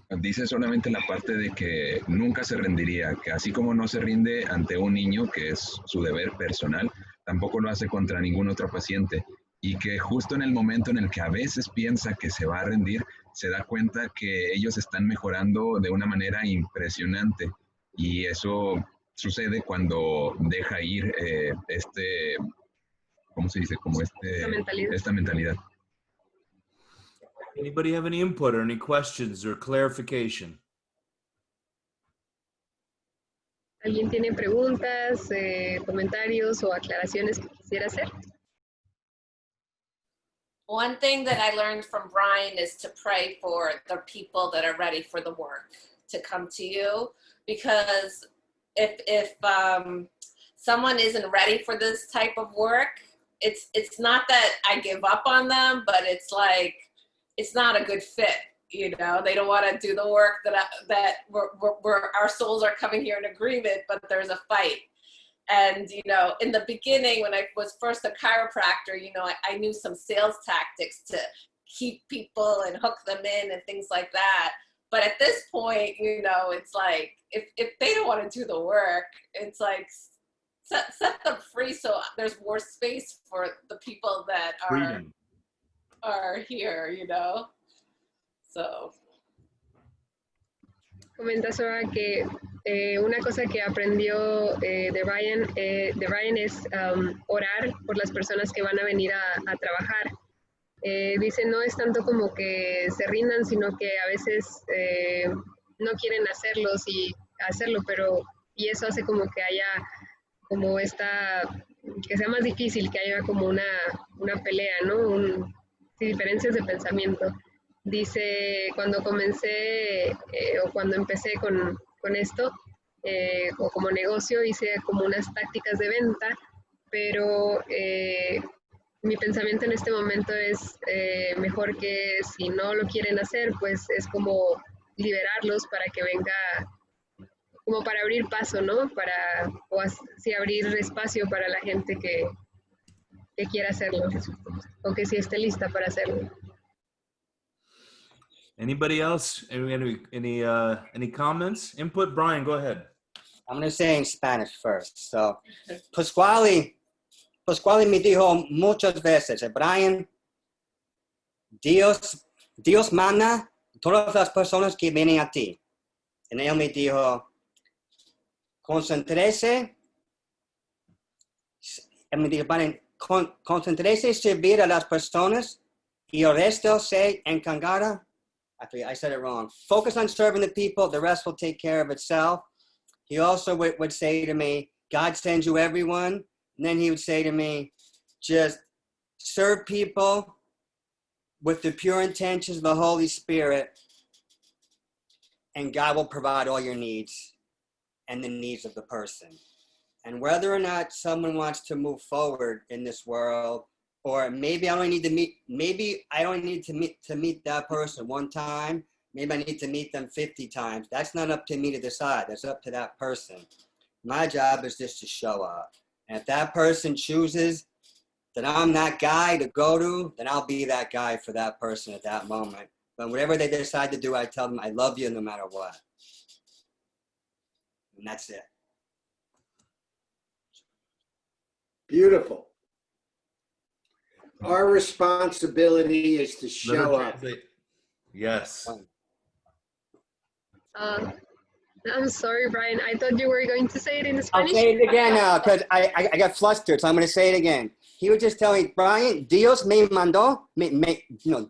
Dice solamente la parte de que nunca se rendiría, que así como no se rinde ante un niño, que es su deber personal, tampoco lo hace contra ningún otro paciente, y que justo en el momento en el que a veces piensa que se va a rendir, se da cuenta que ellos están mejorando de una manera impresionante, y eso sucede cuando deja ir ¿cómo se dice? Como esta mentalidad. Anybody have any input or any questions or clarification? ¿Alguien tiene preguntas, comentarios o aclaraciones que quisiera hacer? One thing that I learned from Brian is to pray for the people that are ready for the work to come to you, because if someone isn't ready for this type of work, it's not that I give up on them, but it's like it's not a good fit. You know, they don't want to do the work that we're our souls are coming here in agreement, but there's a fight. And, you know, in the beginning, when I was first a chiropractor, you know, I knew some sales tactics to keep people and hook them in and things like that. But at this point, you know, it's like, if they don't want to do the work, it's like, set them free so there's more space for the people that are here, you know? So. Comenta Soa que una cosa que aprendió de Brian es orar por las personas que van a venir a trabajar. Dice, no es tanto como que se rindan, sino que a veces no quieren hacerlo, pero y eso hace como que haya como que sea más difícil, que haya como una pelea, ¿no? Diferencias de pensamiento. Dice, cuando comencé o cuando empecé con esto, o como negocio, hice como unas tácticas de venta, pero mi pensamiento en este momento es mejor que si no lo quieren hacer, pues es como liberarlos para que venga, como para abrir paso, ¿no? O así abrir espacio para la gente que quiera hacerlo, o que sí esté lista para hacerlo. Anybody else? Any comments? Input? Brian, go ahead. I'm going to say in Spanish first. So, Pasquale me dijo muchas veces, Brian, Dios manda todas las personas que vienen a ti. Y él me dijo, concéntrese en servir a las personas y el resto se encargará. I said it wrong. Focus on serving the people. The rest will take care of itself. He also would say to me, God sends you everyone. And then he would say to me, just serve people with the pure intentions of the Holy Spirit, and God will provide all your needs and the needs of the person. And whether or not someone wants to move forward in this world, or maybe I don't need to meet that person one time. Maybe I need to meet them 50 times. That's not up to me to decide. That's up to that person. My job is just to show up. And if that person chooses that I'm that guy to go to, then I'll be that guy for that person at that moment. But whatever they decide to do, I tell them I love you no matter what. And that's it. Beautiful. Our responsibility is to show up. Yes. I'm sorry, Brian. I thought you were going to say it in Spanish. I'll say it again now because I got flustered, so I'm going to say it again. He would just tell me, Brian, Dios me mandó,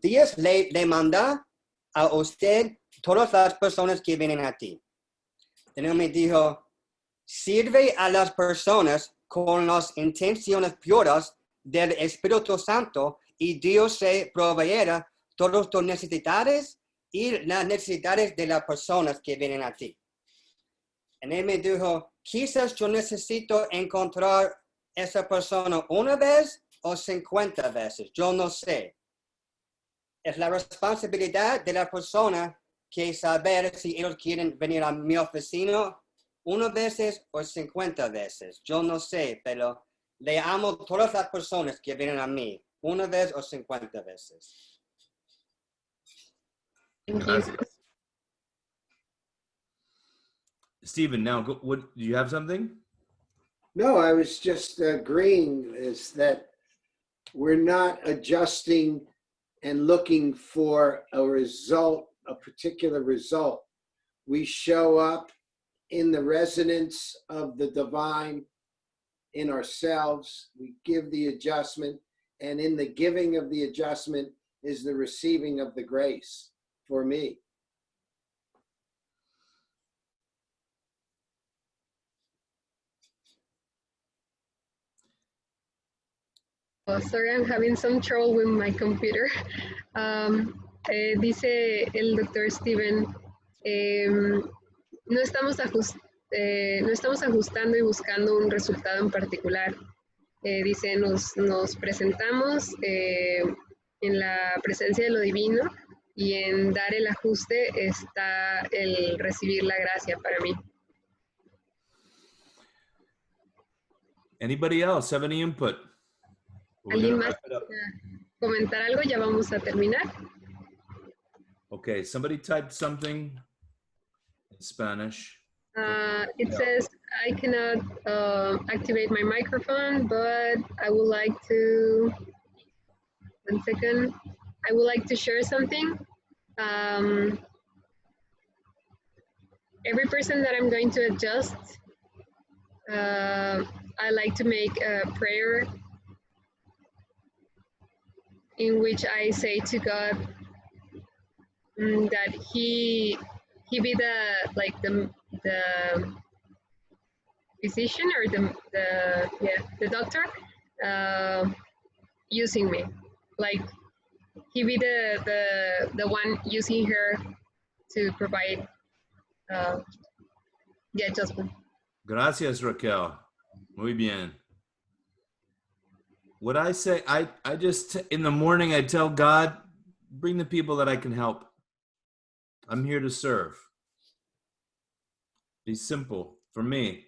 Dios le manda a usted todas las personas que vienen a ti. Y él me dijo, sirve a las personas con las intenciones puras del Espíritu Santo y Dios se proveerá todas tus necesidades y las necesidades de las personas que vienen a ti. Y él me dijo, quizás yo necesito encontrar esa persona una vez o 50 veces, yo no sé. Es la responsabilidad de la persona que saber si ellos quieren venir a mi oficina una vez o 50 veces, yo no sé, pero le amo a todas las personas que vienen a mí, una vez o 50 veces. Gracias. Stephen, now, do you have something? No, I was just agreeing is that we're not adjusting and looking for a result, a particular result. We show up in the resonance of the divine in ourselves. We give the adjustment, and in the giving of the adjustment is the receiving of the grace for me. Oh, sorry, I'm having some trouble with my computer. Dice el doctor Steven, no estamos ajustando y buscando un resultado en particular. Dice, nos presentamos en la presencia de lo divino y en dar el ajuste está el recibir la gracia para mí. Anybody else have any input? We're ¿Alguien gonna más wrap it up. quiera comentar algo? Ya vamos a terminar. Okay, somebody typed something in Spanish. It says, I cannot activate my microphone, but I would like to, one second, I would like to share something. Every person that I'm going to adjust, I like to make a prayer in which I say to God that He be the physician or the doctor using me, like He be the one using her to provide the adjustment. Gracias, Raquel. Muy bien. What I say, I just, in the morning, I tell God, bring the people that I can help. I'm here to serve. Be simple for me.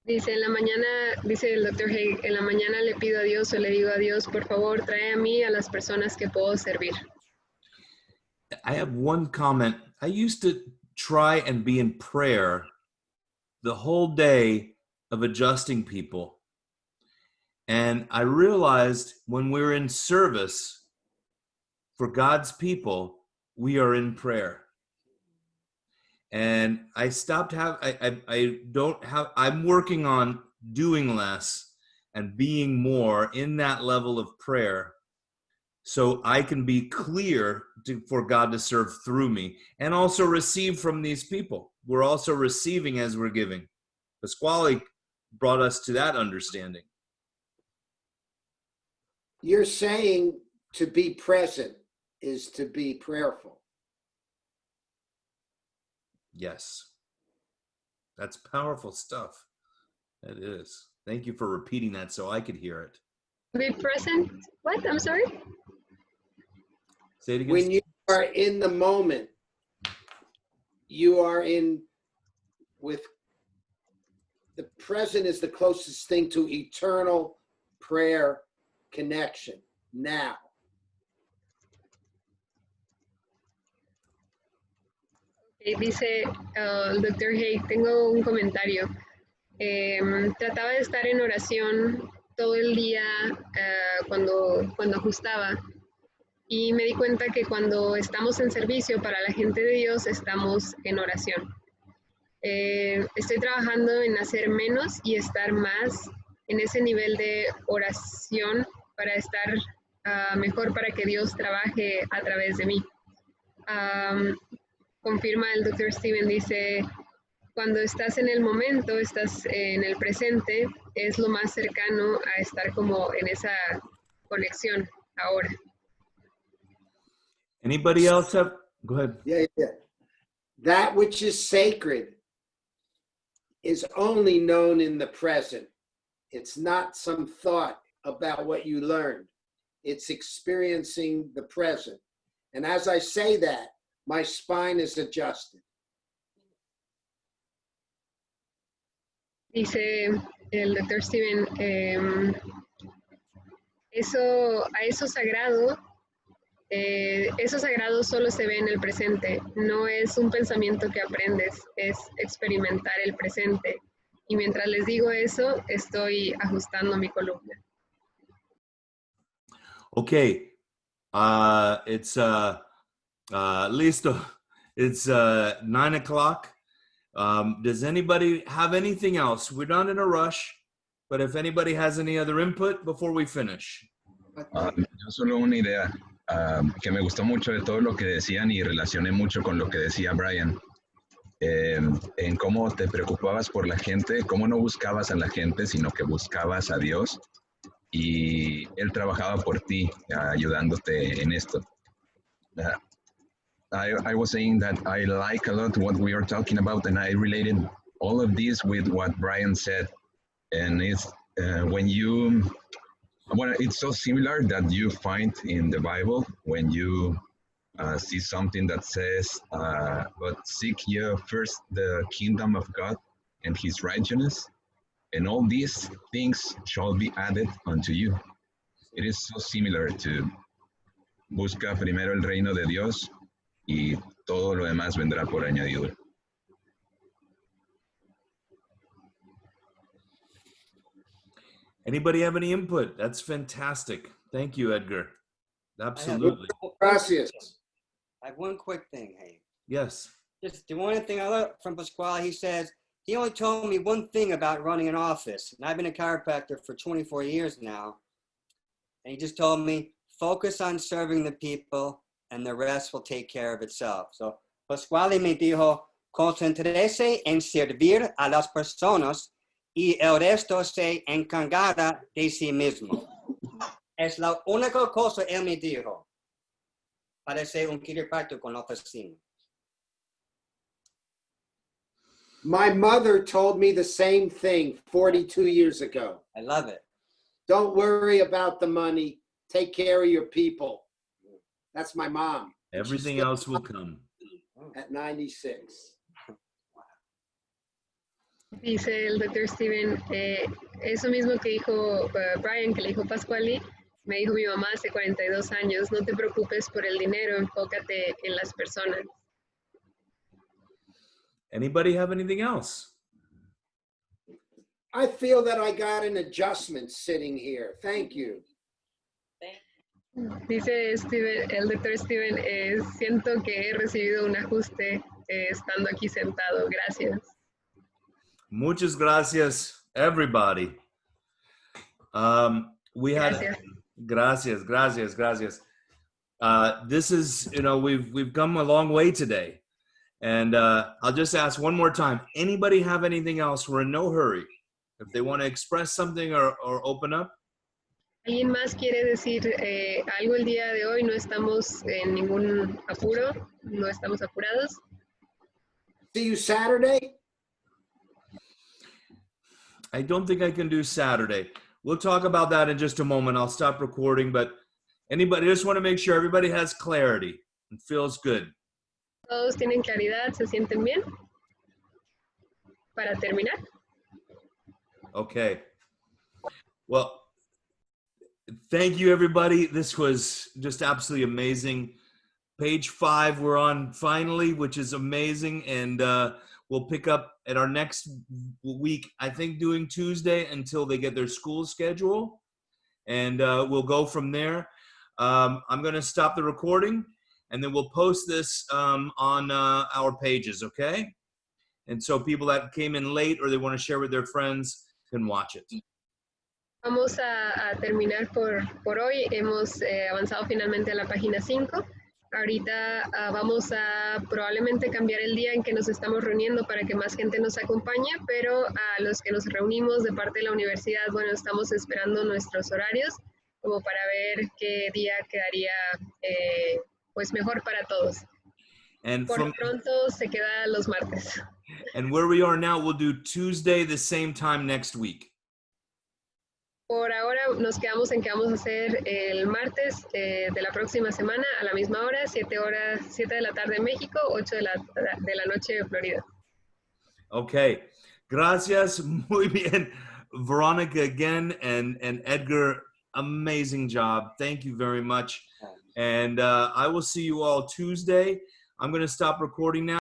Dice, en la mañana, dice el doctor Haig, en la mañana le pido a Dios o le digo a Dios, por favor, trae a mí a las personas que puedo servir. I have one comment. I used to try and be in prayer the whole day of adjusting people. And I realized when we're in service for God's people, we are in prayer. And I stopped I'm working on doing less and being more in that level of prayer so I can be clear for God to serve through me and also receive from these people. We're also receiving as we're giving. Pasquale brought us to that understanding. You're saying to be present is to be prayerful. Yes. That's powerful stuff. That is. Thank you for repeating that so I could hear it. Be present? What? I'm sorry? Say it again. When you are in the moment, you are in with the present is the closest thing to eternal prayer connection now. Dice el doctor Haig, tengo un comentario. Trataba de estar en oración todo el día cuando ajustaba y me di cuenta que cuando estamos en servicio para la gente de Dios estamos en oración. Estoy trabajando en hacer menos y estar más en ese nivel de oración para estar mejor para que Dios trabaje a través de mí. Confirma el Dr. Steven, dice, cuando estás en el momento, estás en el presente, es lo más cercano a estar como en esa conexión ahora. Anybody else have? Go ahead. Yeah. That which is sacred is only known in the present. It's not some thought about what you learned. It's experiencing the present. And as I say that, my spine is adjusted. Dice el Dr. Steven, eso sagrado solo se ve en el presente, no es un pensamiento que aprendes, es experimentar el presente. Y mientras les digo eso, estoy ajustando mi columna. Okay. It's listo. It's 9 o'clock. Does anybody have anything else? We're not in a rush, but if anybody has any other input before we finish. Yo solo una idea que me gustó mucho de todo lo que decían y relacioné mucho con lo que decía Brian, en cómo te preocupabas por la gente, cómo no buscabas a la gente, sino que buscabas a Dios. y él trabajaba por ti, ayudándote en esto. I was saying that I like a lot what we are talking about, and I related all of this with what Brian said. And it's it's so similar that you find in the Bible when you see something that says, but seek ye first the kingdom of God and his righteousness, and all these things shall be added unto you. It is so similar to busca primero el reino de Dios y todo lo demás vendrá por añadidura. Anybody have any input? That's fantastic. Thank you, Edgar. Absolutely. Gracias. I have one quick thing, Haig. Yes. Just the one thing I learned from Pasquale, he says, he only told me one thing about running an office. And I've been a chiropractor for 24 years now. And he just told me, focus on serving the people and the rest will take care of itself. So Pasquale me dijo, concéntrese en servir a las personas y el resto se encargará de sí mismo. Es la única cosa él me dijo para ser un chiropractor con oficina. My mother told me the same thing 42 years ago. I love it. Don't worry about the money. Take care of your people. That's my mom. Everything else will come. At 96. Dice el Dr. Steven, eso mismo que dijo Brian, que le dijo Pasquale, me dijo mi mamá hace 42 años, no te preocupes por el dinero, enfócate en las personas. Anybody have anything else? I feel that I got an adjustment sitting here. Thank you. Dice Steven, el Dr. Steven, siento que he recibido un ajuste estando aquí sentado. Gracias. Muchas gracias, everybody. We had gracias. This is, we've come a long way today. And I'll just ask one more time. Anybody have anything else? We're in no hurry. If they want to express something or open up. ¿Alguien más quiere decir algo el día de hoy? No estamos en ningún apuro, no estamos apurados. See you Saturday? I don't think I can do Saturday. We'll talk about that in just a moment. I'll stop recording, but anybody, I just want to make sure everybody has clarity and feels good. ¿Todos tienen claridad? ¿Se sienten bien? Para terminar. Okay. Well, thank you, everybody. This was just absolutely amazing. Page 5 we're on finally, which is amazing. And we'll pick up at our next week, I think doing Tuesday until they get their school schedule. And we'll go from there. I'm going to stop the recording. And then we'll post this on our pages, okay? And so people that came in late or they want to share with their friends can watch it. Vamos a terminar por hoy. Hemos avanzado finalmente a la página 5. Ahorita vamos a probablemente cambiar el día en que nos estamos reuniendo para que más gente nos acompañe, pero a los que nos reunimos de parte de la universidad, bueno, estamos esperando nuestros horarios como para ver qué día quedaría pues mejor para todos. And Por lo pronto se queda los martes. And where we are now, we'll do Tuesday the same time next week. Por ahora nos quedamos en que vamos a hacer el martes de la próxima semana a la misma hora, 7 de la tarde en México, 8 de la noche en Florida. Okay. Gracias. Muy bien. Veronica again and Edgar, amazing job. Thank you very much. And I will see you all Tuesday. I'm going to stop recording now.